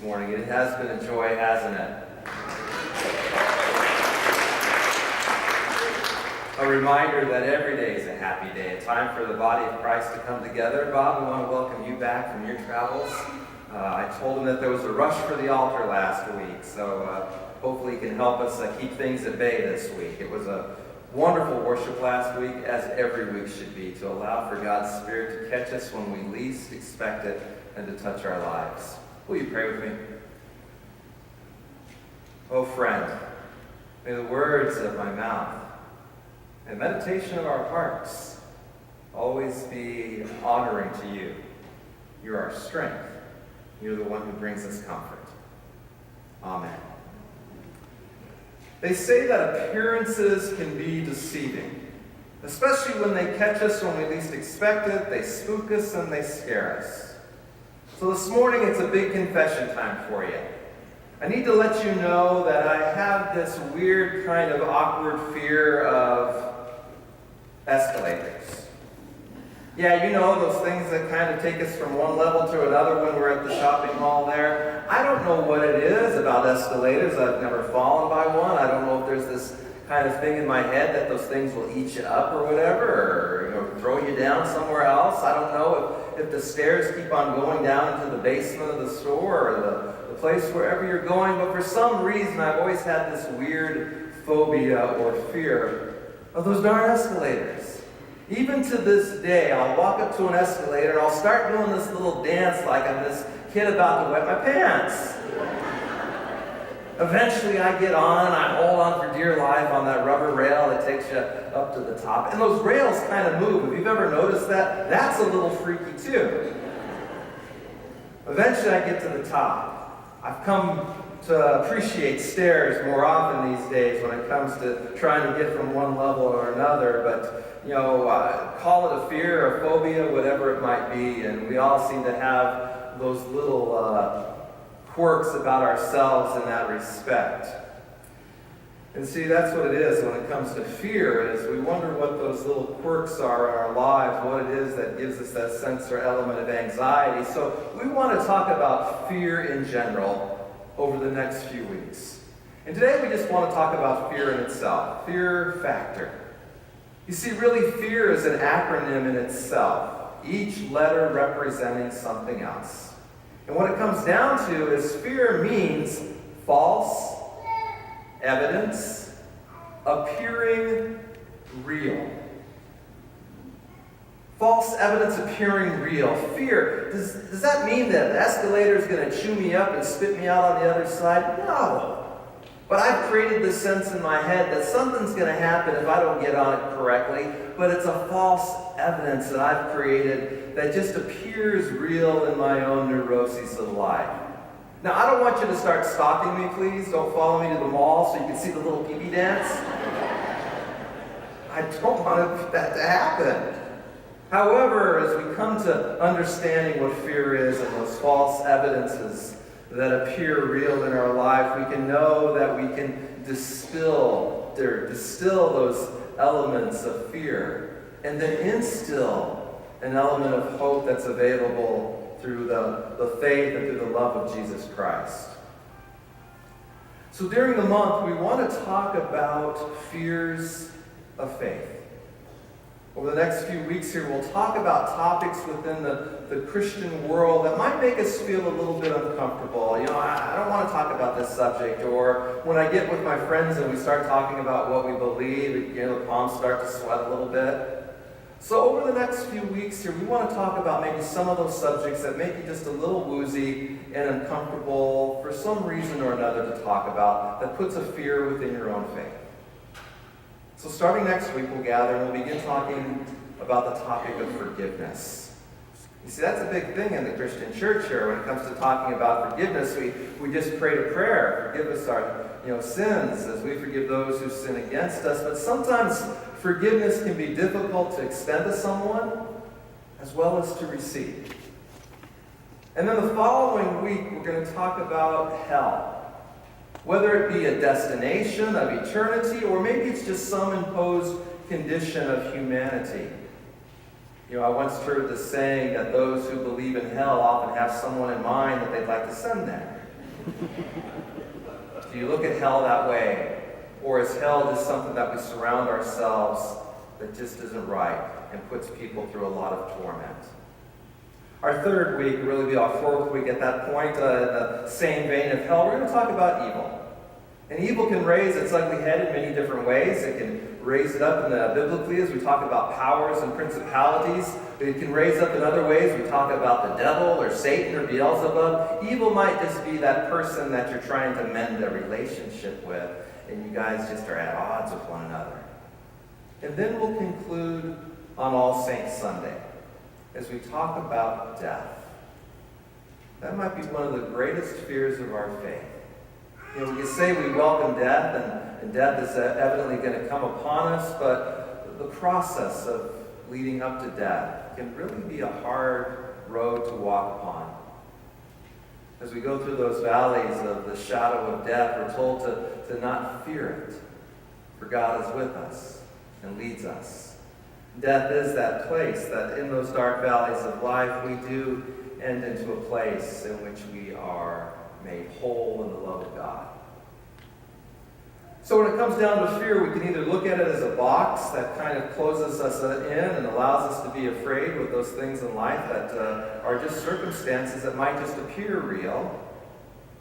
morning. It has been a joy, hasn't it? A reminder that every day is a happy day, a time for the body of Christ to come together. Bob, we want to welcome you back from your travels. I told him that there was a rush for the altar last week, so hopefully he can help us keep things at bay this week. It was a wonderful worship last week, as every week should be, to allow for God's Spirit to catch us when we least expect it and to touch our lives. Will you pray with me? Oh friend, may the words of my mouth and meditation of our hearts always be honoring to you. You're our strength. You're the one who brings us comfort. Amen. They say that appearances can be deceiving, especially when they catch us when we least expect it, they spook us, and they scare us. So this morning it's a big confession time for you. I need to let you know that I have this weird kind of awkward fear of escalators. Yeah, you know, those things that kind of take us from one level to another when we're at the shopping mall there. I don't know what it is about escalators. I've never fallen by one. I don't know if there's this kind of thing in my head that those things will eat you up or whatever, or throw you down somewhere else. I don't know if the stairs keep on going down into the basement of the store or the place wherever you're going, but for some reason I've always had this weird phobia or fear of those darn escalators. Even to this day, I'll walk up to an escalator and I'll start doing this little dance like I'm this kid about to wet my pants. Eventually I get on and I hold on for dear life on that rubber rail that takes you up to the top. And those rails kind of move. If you've ever noticed that, that's a little freaky too. Eventually I get to the top. I've come to appreciate stairs more often these days when it comes to trying to get from one level or another, but call it a fear or phobia, whatever it might be, and we all seem to have those little quirks about ourselves in that respect. And see, that's what it is when it comes to fear, is we wonder what those little quirks are in our lives, what it is that gives us that sense or element of anxiety. So we want to talk about fear in general over the next few weeks. And today we just want to talk about fear in itself, fear factor. You see, really, fear is an acronym in itself, each letter representing something else. And what it comes down to is fear means false evidence appearing real. False evidence appearing real. Fear, does that mean that the escalator is going to chew me up and spit me out on the other side? No. But I've created this sense in my head that something's going to happen if I don't get on it correctly, but it's a false evidence that I've created that just appears real in my own neuroses of life. Now, I don't want you to start stalking me, please. Don't follow me to the mall so you can see the little pee-pee dance. I don't want that to happen. However, as we come to understanding what fear is and those false evidences that appear real in our life, we can know that we can distill those elements of fear and then instill an element of hope that's available through the faith and through the love of Jesus Christ. So during the month, we want to talk about fears of faith. Over the next few weeks here, we'll talk about topics within the Christian world that might make us feel a little bit uncomfortable. I don't want to talk about this subject. Or when I get with my friends and we start talking about what we believe, the palms start to sweat a little bit. So over the next few weeks here, we want to talk about maybe some of those subjects that make you just a little woozy and uncomfortable for some reason or another to talk about, that puts a fear within your own faith. So starting next week, we'll gather and we'll begin talking about the topic of forgiveness. You see, that's a big thing in the Christian church here when it comes to talking about forgiveness. We just prayed a prayer, forgive us our sins as we forgive those who sin against us. But sometimes forgiveness can be difficult to extend to someone as well as to receive. And then the following week, we're going to talk about hell. Whether it be a destination of eternity, or maybe it's just some imposed condition of humanity. I once heard the saying that those who believe in hell often have someone in mind that they'd like to send there. Do you look at hell that way? Or is hell just something that we surround ourselves that just isn't right and puts people through a lot of torment? Our third week, really be our fourth week at that point, in the same vein of hell, we're going to talk about evil. And evil can raise its ugly head in many different ways. It can raise it up biblically as we talk about powers and principalities. It can raise up in other ways. We talk about the devil or Satan or Beelzebub. Evil might just be that person that you're trying to mend a relationship with, and you guys just are at odds with one another. And then we'll conclude on All Saints Sunday as we talk about death. That might be one of the greatest fears of our faith. You know, we can say we welcome death, and death is evidently going to come upon us, but the process of leading up to death can really be a hard road to walk upon. As we go through those valleys of the shadow of death, we're told to not fear it, for God is with us and leads us. Death is that place that in those dark valleys of life we do end into a place in which we are made whole in the love of God. So when it comes down to fear, we can either look at it as a box that kind of closes us in and allows us to be afraid with those things in life that are just circumstances that might just appear real,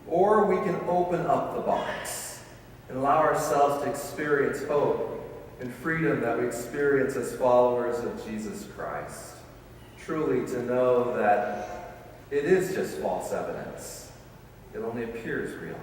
or we can open up the box and allow ourselves to experience hope and freedom that we experience as followers of Jesus Christ. Truly to know that it is just false evidence. It only appears real.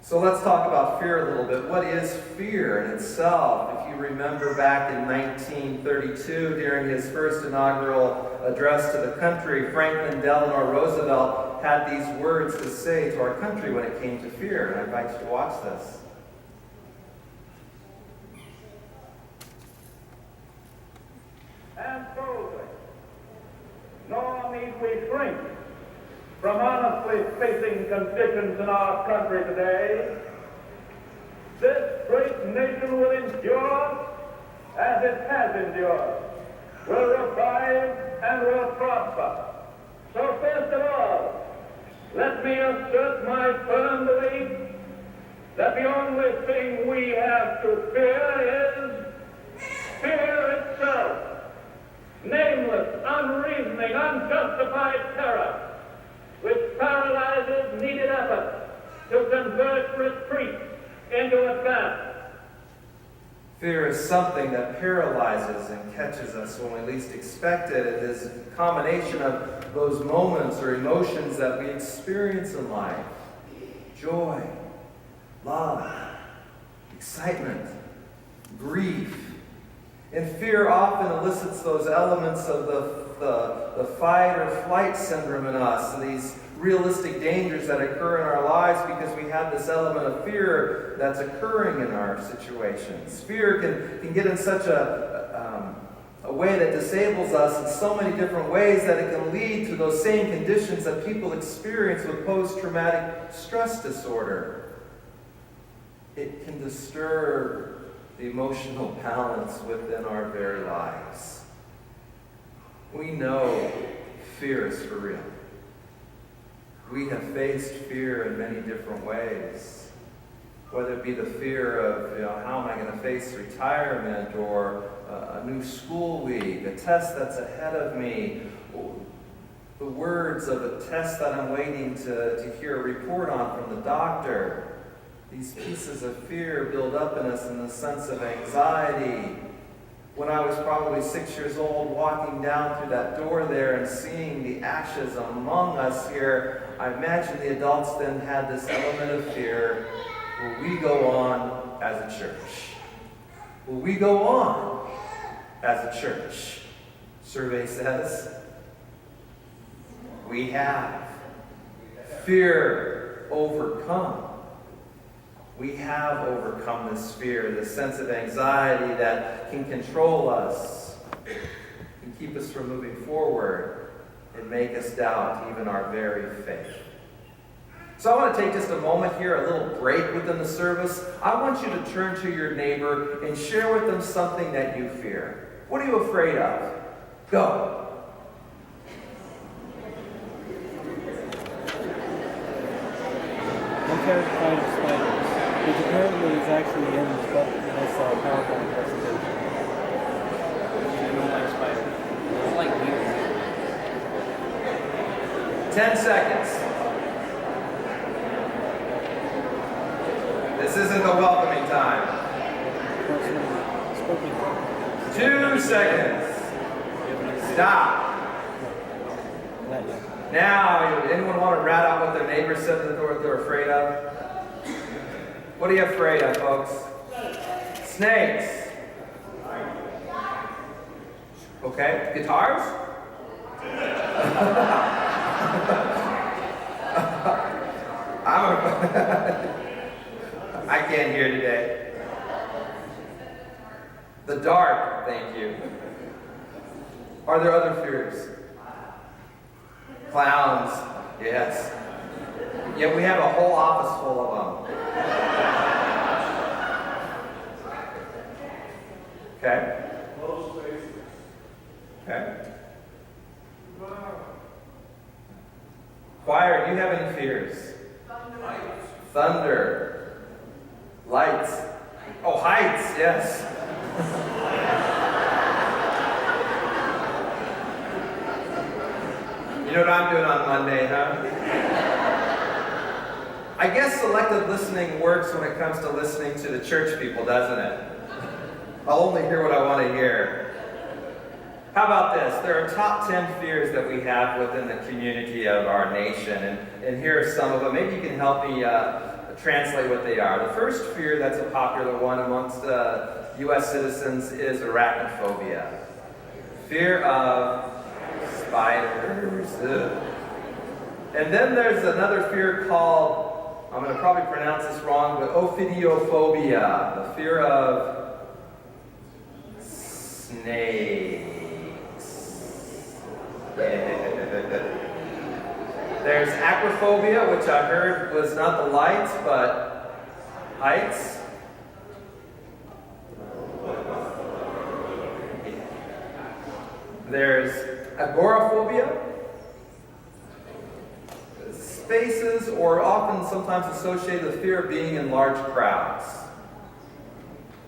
So let's talk about fear a little bit. What is fear in itself? If you remember back in 1932, during his first inaugural address to the country, Franklin Delano Roosevelt had these words to say to our country when it came to fear. And I invite you to watch this. And boldly, nor need we shrink from honestly facing conditions in our country today. This great nation will endure as it has endured, will revive and will prosper. So first of all, let me assert my firm belief that the only thing we have to fear is fear itself. Nameless, unreasoning, unjustified terror, which paralyzes needed effort to convert retreat into advance. Fear is something that paralyzes and catches us when we least expect it. It is a combination of those moments or emotions that we experience in life. Joy, love, excitement, grief. And fear often elicits those elements of the fight or flight syndrome in us, these realistic dangers that occur in our lives because we have this element of fear that's occurring in our situations. Fear can get in such a way that disables us in so many different ways that it can lead to those same conditions that people experience with post-traumatic stress disorder. It can disturb the emotional balance within our very lives. We know fear is for real. We have faced fear in many different ways, whether it be the fear of, how am I going to face retirement, or a new school week, a test that's ahead of me, the words of a test that I'm waiting to hear a report on from the doctor. These pieces of fear build up in us in the sense of anxiety. When I was probably 6 years old, walking down through that door there and seeing the ashes among us here, I imagine the adults then had this element of fear. Will we go on as a church? Will we go on as a church? Survey says we have. Fear overcome. We have overcome this fear, this sense of anxiety that can control us, can keep us from moving forward, and make us doubt even our very faith. So I want to take just a moment here, a little break within the service. I want you to turn to your neighbor and share with them something that you fear. What are you afraid of? Go. terrified of spiders, which apparently is actually in this book, in this PowerPoint presentation. I don't like spiders. I like beetles. 10 seconds. This isn't the welcoming time. 2 seconds. Stop. Now, anyone want to rat out what their neighbor said that they're afraid of? What are you afraid of, folks? Snakes. Okay. Guitars? I can't hear today. The dark, thank you. Are there other fears? Clowns, yes. Yet we have a whole office full of them. Okay? Okay. Choir, do you have any fears? Thunder. Lights. Oh, heights, yes. You know what I'm doing on Monday, huh? I guess selective listening works when it comes to listening to the church people, doesn't it? I'll only hear what I want to hear. How about this? There are top 10 fears that we have within the community of our nation, and here are some of them. Maybe you can help me translate what they are. The first fear that's a popular one amongst U.S. citizens is arachnophobia. Fear of spiders. Ugh. And then there's another fear called, I'm going to probably pronounce this wrong, but ophidiophobia, the fear of snakes. There's acrophobia, which I heard was not the lights, but heights. There's agoraphobia. Spaces, or often sometimes associated with fear of being in large crowds.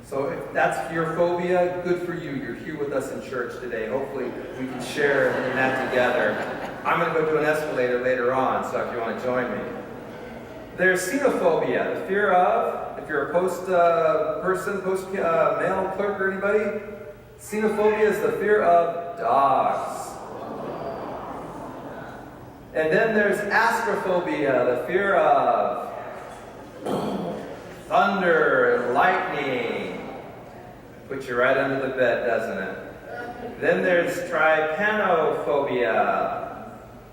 So if that's your phobia, good for you. You're here with us in church today. Hopefully we can share in that together. I'm going to go to an escalator later on, so if you want to join me. There's xenophobia, the fear of, if you're a post mail clerk or anybody, xenophobia is the fear of dogs. And then there's astrophobia, the fear of thunder and lightning. Puts you right under the bed, doesn't it? Then there's trypanophobia.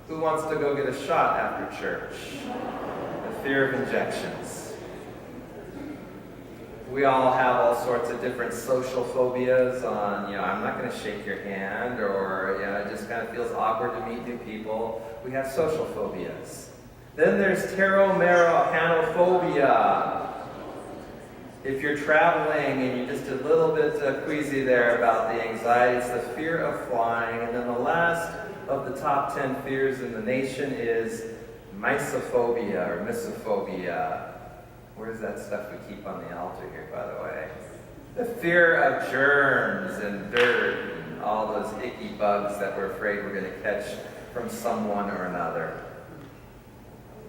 Who wants to go get a shot after church? The fear of injections. We all have all sorts of different social phobias on, I'm not going to shake your hand, or, it just kind of feels awkward to meet new people. We have social phobias. Then there's pteromerapanophobia. If you're traveling and you're just a little bit queasy there about the anxiety, it's the fear of flying. And then the last of the top 10 fears in the nation is mysophobia or misophobia. Where's that stuff we keep on the altar here, by the way? The fear of germs and dirt and all those icky bugs that we're afraid we're going to catch from someone or another.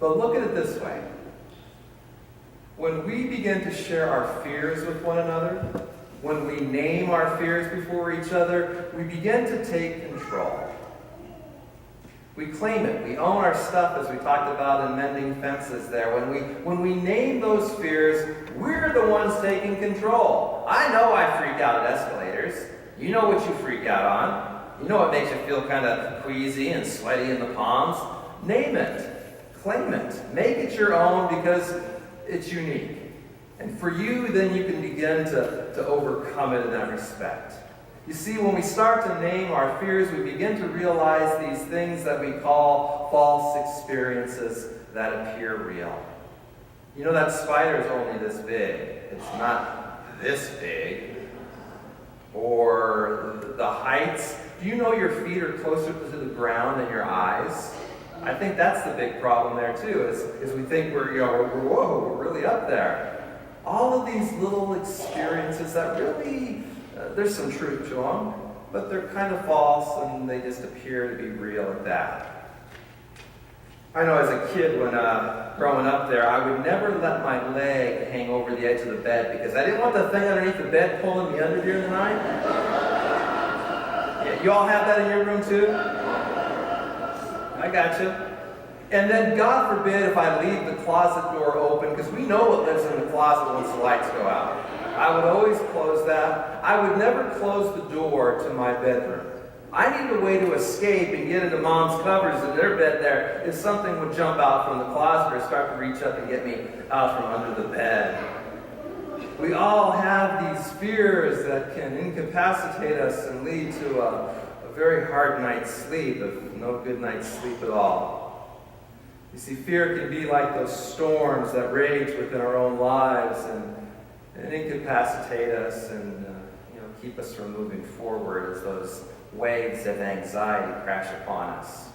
But look at it this way. When we begin to share our fears with one another, when we name our fears before each other, we begin to take control. We claim it. We own our stuff, as we talked about in mending fences there. When we name those fears, we're the ones taking control. I know I freak out at escalators. You know what you freak out on. You know what makes you feel kind of queasy and sweaty in the palms. Name it. Claim it. Make it your own because it's unique. And for you, then you can begin to overcome it in that respect. You see, when we start to name our fears, we begin to realize these things that we call false experiences that appear real. You know, that spider is only this big. It's not this big. Or the heights. Do you know your feet are closer to the ground than your eyes? I think that's the big problem there too, is we think we're really up there. All of these little experiences that really, there's some truth to them, but they're kind of false and they just appear to be real at that. I know as a kid when growing up there, I would never let my leg hang over the edge of the bed because I didn't want the thing underneath the bed pulling me under during the night. Yeah, you all have that in your room too? I got you. And then God forbid if I leave the closet door open, because we know what lives in the closet once the lights go out. I would always close that. I would never close the door to my bedroom. I need a way to escape and get into Mom's covers in their bed there if something would jump out from the closet or start to reach up and get me out from under the bed. We all have these fears that can incapacitate us and lead to a very hard night's sleep, if no good night's sleep at all. You see, fear can be like those storms that rage within our own lives and incapacitate us and keep us from moving forward as those waves of anxiety crash upon us.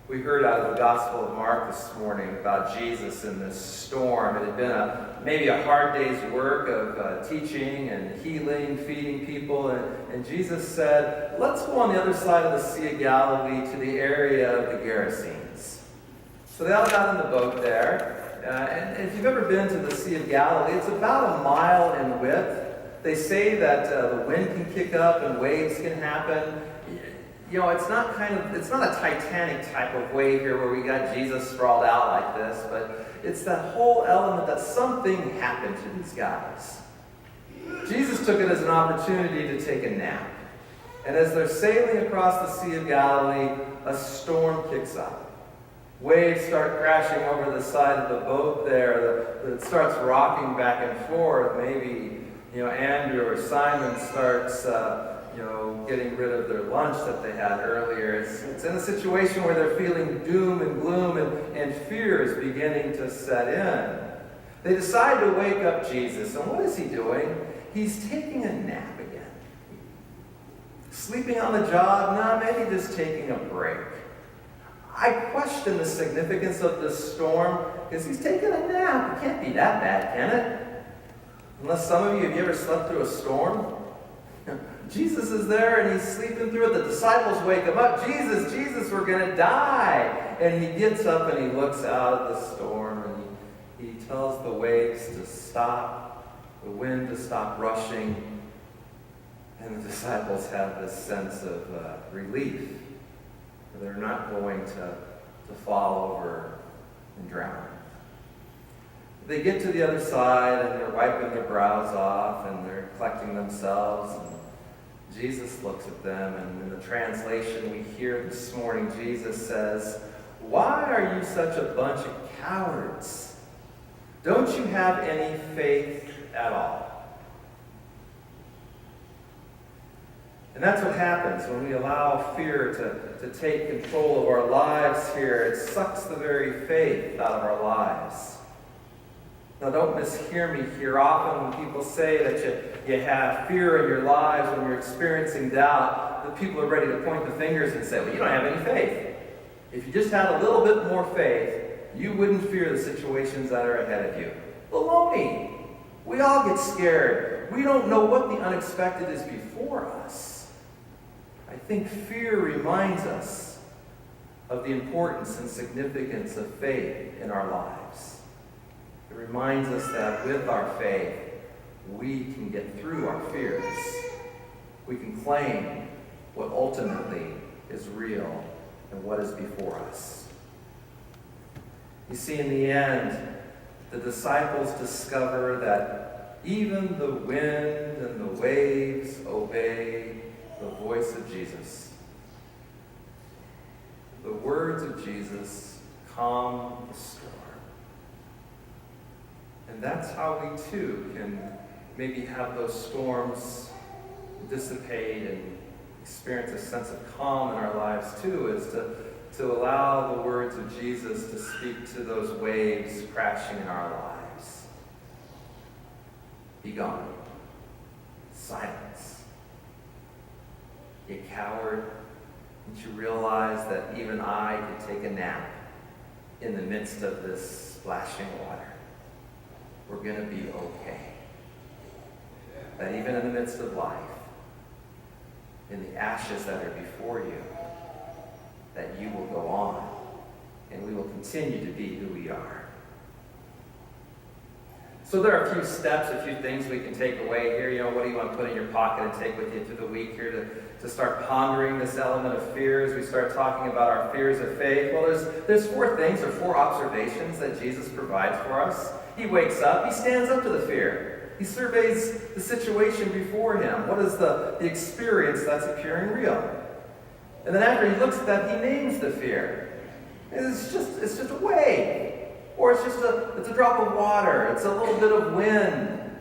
We heard out of the Gospel of Mark this morning about Jesus in this storm. It had been maybe a hard day's work of teaching and healing, feeding people, and Jesus said, let's go on the other side of the Sea of Galilee to the area of the Gerasenes. So they all got in the boat there, and if you've ever been to the Sea of Galilee, it's about a mile in width. They say that the wind can kick up and waves can happen. It's not a Titanic type of wave here where we got Jesus sprawled out like this, but it's that whole element that something happened to these guys. Jesus took it as an opportunity to take a nap. And as they're sailing across the Sea of Galilee, a storm kicks up. Waves start crashing over the side of the boat there. It starts rocking back and forth. Maybe Andrew or Simon starts, getting rid of their lunch that they had earlier. It's in a situation where they're feeling doom and gloom and fear is beginning to set in. They decide to wake up Jesus. And what is he doing? He's taking a nap again. Sleeping on the job? No, maybe just taking a break. I question the significance of this storm because he's taking a nap. It can't be that bad, can it? Unless some of you, have you ever slept through a storm? Jesus is there and he's sleeping through it. The disciples wake him up. Jesus, we're going to die. And he gets up and he looks out at the storm and he tells the waves to stop, the wind to stop rushing. And the disciples have this sense of relief. They're not going to fall over and drown. They get to the other side and they're wiping their brows off and they're collecting themselves. And Jesus looks at them, and in the translation we hear this morning, Jesus says, "Why are you such a bunch of cowards? Don't you have any faith at all?" And that's what happens when we allow fear to take control of our lives here. It sucks the very faith out of our lives. Now, don't mishear me here. Often when people say that you have fear in your lives, when you're experiencing doubt, the people are ready to point the fingers and say, well, you don't have any faith. If you just had a little bit more faith, you wouldn't fear the situations that are ahead of you. Baloney. We all get scared. We don't know what the unexpected is before us. I think fear reminds us of the importance and significance of faith in our lives. It reminds us that with our faith, we can get through our fears. We can claim what ultimately is real and what is before us. You see, in the end, the disciples discover that even the wind and the waves obey the voice of Jesus. The words of Jesus calm the storm. And that's how we too can maybe have those storms dissipate and experience a sense of calm in our lives too, is to allow the words of Jesus to speak to those waves crashing in our lives. Be gone. Silence. You coward. Don't you realize that even I could take a nap in the midst of this splashing water? We're going to be okay. That even in the midst of life, in the ashes that are before you, that you will go on, and we will continue to be who we are. So there are a few steps, a few things we can take away here. What do you want to put in your pocket and take with you through the week here to start pondering this element of fear as we start talking about our fears of faith? Well, there's four things or four observations that Jesus provides for us. He wakes up, he stands up to the fear. He surveys the situation before him. What is the experience that's appearing real? And then after he looks at that, he names the fear. It's just a wave. Or it's a drop of water. It's a little bit of wind.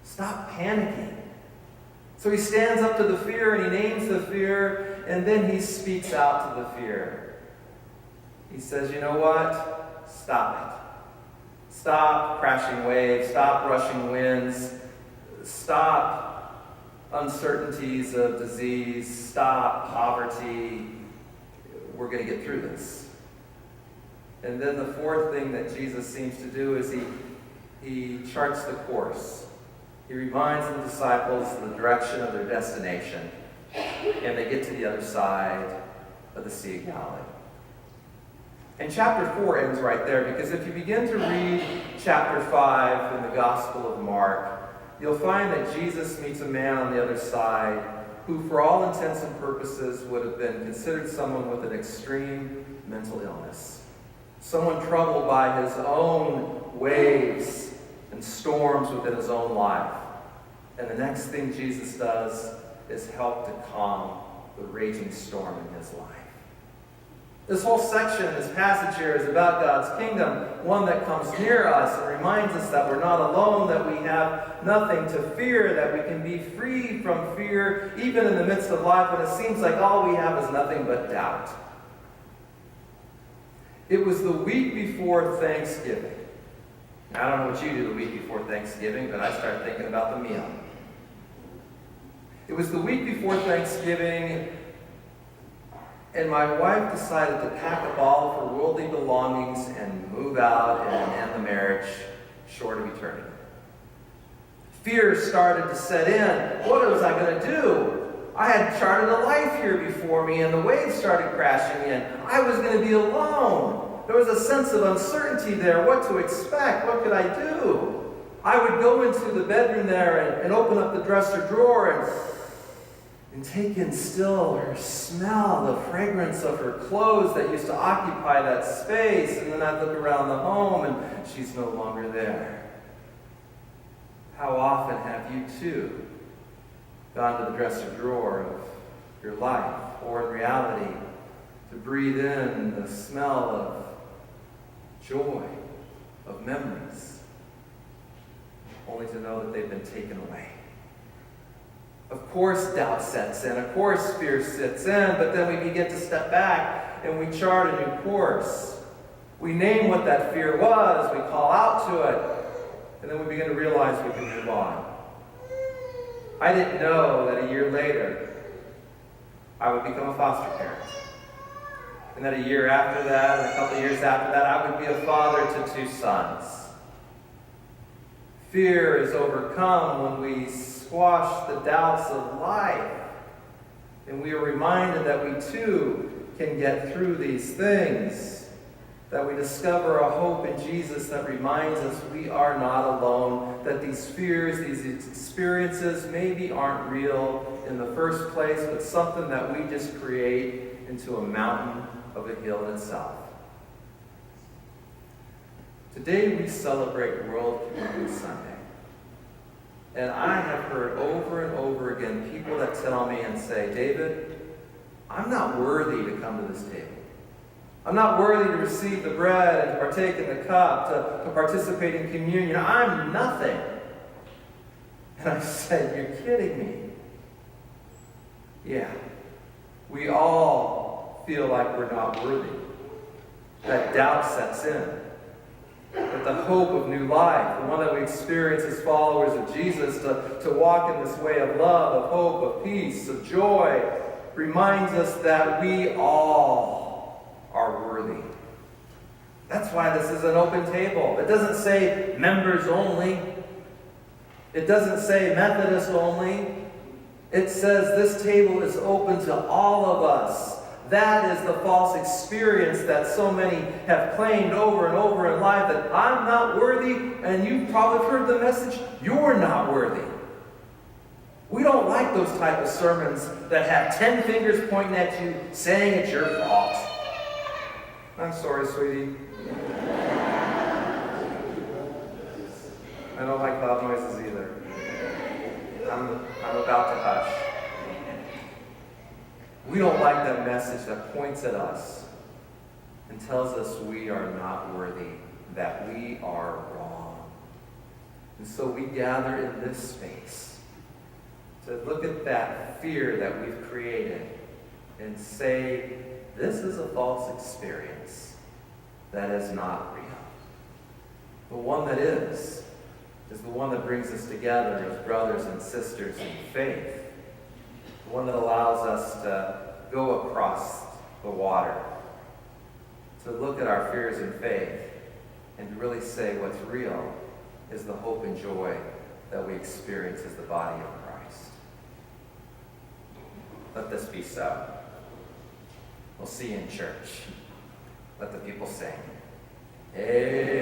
Stop panicking. So he stands up to the fear and he names the fear, and then he speaks out to the fear. He says, you know what? Stop it. Stop crashing waves. Stop rushing winds. Stop uncertainties of disease. Stop poverty. We're going to get through this. And then the fourth thing that Jesus seems to do is he charts the course. He reminds the disciples the direction of their destination. And they get to the other side of the Sea of Galilee. And chapter 4 ends right there, because if you begin to read chapter 5 in the Gospel of Mark, you'll find that Jesus meets a man on the other side who, for all intents and purposes, would have been considered someone with an extreme mental illness. Someone troubled by his own waves and storms within his own life. And the next thing Jesus does is help to calm the raging storm in his life. This whole section, this passage here, is about God's kingdom, one that comes near us and reminds us that we're not alone, that we have nothing to fear, that we can be free from fear, even in the midst of life when it seems like all we have is nothing but doubt. It was the week before Thanksgiving. I don't know what you do the week before Thanksgiving, but I start thinking about the meal. It was the week before Thanksgiving, and my wife decided to pack up all of her worldly belongings and move out and end the marriage short of eternity. Fear started to set in. What was I going to do? I had charted a life here before me, and the waves started crashing in. I was going to be alone. There was a sense of uncertainty there, what to expect, what could I do? I would go into the bedroom there and open up the dresser drawer and take in still her smell, the fragrance of her clothes that used to occupy that space, and then I'd look around the home and she's no longer there. How often have you too gone to the dresser drawer of your life, or in reality, to breathe in the smell of joy, of memories, only to know that they've been taken away? Of course, doubt sets in. Of course, fear sits in. But then we begin to step back and we chart a new course. We name what that fear was. We call out to it. And then we begin to realize we can move on. I didn't know that a year later, I would become a foster parent. And that a year after that, and a couple of years after that, I would be a father to 2 sons. Fear is overcome when we squash the doubts of life. And we are reminded that we too can get through these things. That we discover a hope in Jesus that reminds us we are not alone. That these fears, these experiences maybe aren't real in the first place, but something that we just create into a mountain of a hill itself. Today we celebrate World Communion Sunday. And I have heard over and over again people that tell me and say, David, I'm not worthy to come to this table. I'm not worthy to receive the bread and to partake in the cup, to participate in communion. I'm nothing. And I said, you're kidding me. Yeah, we all feel like we're not worthy. That doubt sets in. But the hope of new life, the one that we experience as followers of Jesus, to walk in this way of love, of hope, of peace, of joy, reminds us that we all are worthy. That's why this is an open table. It doesn't say members only. It doesn't say Methodist only. It says this table is open to all of us. That is the false experience that so many have claimed over and over in life, that I'm not worthy, and you've probably heard the message, you're not worthy. We don't like those type of sermons that have 10 fingers pointing at you saying it's your fault. I'm sorry, sweetie. I don't like loud noises either. I'm about to hush. We don't like that message that points at us and tells us we are not worthy, that we are wrong. And so we gather in this space to look at that fear that we've created and say, this is a false experience that is not real. The one that is the one that brings us together as brothers and sisters in faith. The one that allows us to go across the water, to look at our fears in faith, and to really say what's real is the hope and joy that we experience as the body of Christ. Let this be so. We'll see you in church. Let the people sing. Amen.